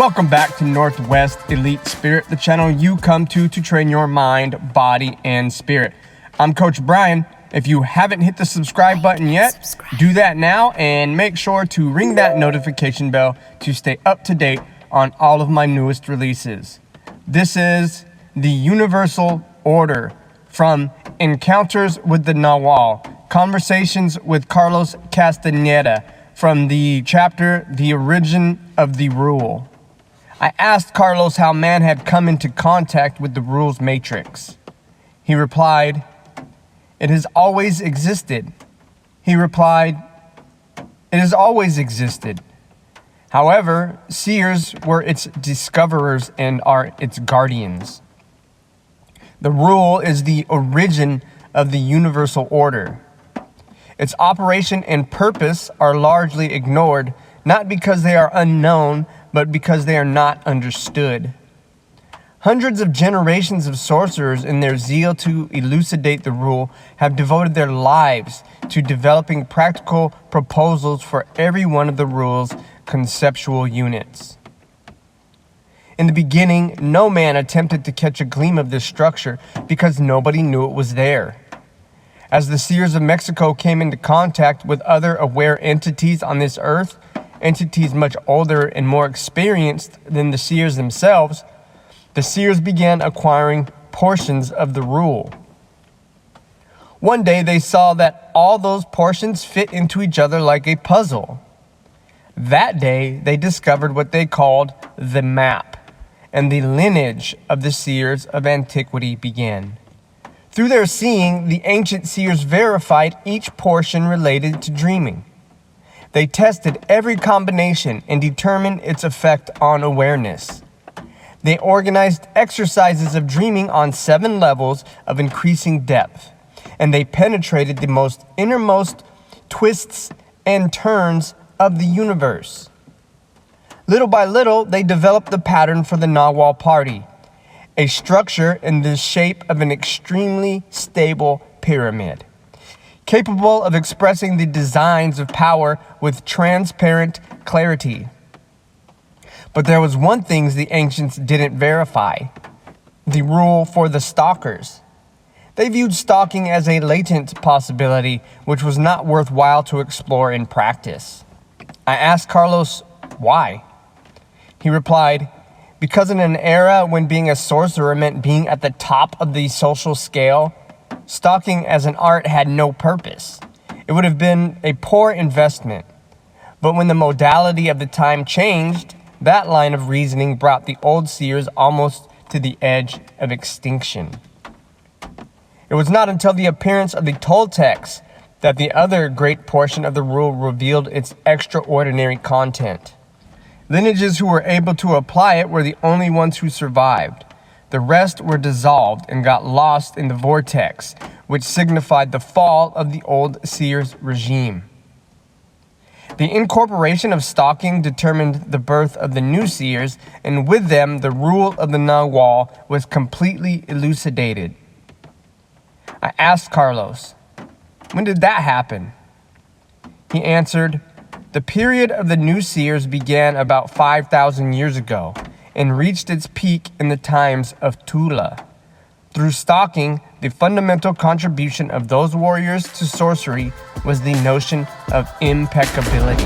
Welcome back to Northwest Elite Spirit, the channel you come to train your mind, body, and spirit. I'm Coach Brian. If you haven't hit the subscribe button yet, do that now and make sure to ring that notification bell to stay up to date on all of my newest releases. This is the Universal Order from Encounters with the Nawal, Conversations with Carlos Castaneda, from the chapter The Origin of the Rule. I asked Carlos how man had come into contact with the rules matrix. He replied, "It has always existed." He replied, "It has always existed. However, seers were its discoverers and are its guardians. The rule is the origin of the universal order. Its operation and purpose are largely ignored, not because they are unknown, but because they are not understood. Hundreds of generations of sorcerers, in their zeal to elucidate the rule, have devoted their lives to developing practical proposals for every one of the rule's conceptual units. In the beginning, no man attempted to catch a gleam of this structure because nobody knew it was there. As the seers of Mexico came into contact with other aware entities on this earth, entities much older and more experienced than the seers themselves, the seers began acquiring portions of the rule. One day they saw that all those portions fit into each other like a puzzle. That day they discovered what they called the map, and the lineage of the seers of antiquity began. Through their seeing, the ancient seers verified each portion related to dreaming. They tested every combination and determined its effect on awareness. They organized exercises of dreaming on 7 levels of increasing depth, and they penetrated the most innermost twists and turns of the universe. Little by little, they developed the pattern for the Nawal party, a structure in the shape of an extremely stable pyramid, capable of expressing the designs of power with transparent clarity. But there was one thing the ancients didn't verify: the rule for the stalkers. They viewed stalking as a latent possibility which was not worthwhile to explore in practice. I asked Carlos why. He replied, "Because in an era when being a sorcerer meant being at the top of the social scale, stalking as an art had no purpose. It would have been a poor investment. But when the modality of the time changed, that line of reasoning brought the old seers almost to the edge of extinction. It was not until the appearance of the Toltecs that the other great portion of the rule revealed its extraordinary content. Lineages who were able to apply it were the only ones who survived. The rest were dissolved and got lost in the vortex, which signified the fall of the old seers' regime. The incorporation of stalking determined the birth of the new seers, and with them the rule of the Nawal was completely elucidated." I asked Carlos, "When did that happen?" He answered, "The period of the new seers began about 5,000 years ago and reached its peak in the times of Tula. Through stalking, the fundamental contribution of those warriors to sorcery was the notion of impeccability.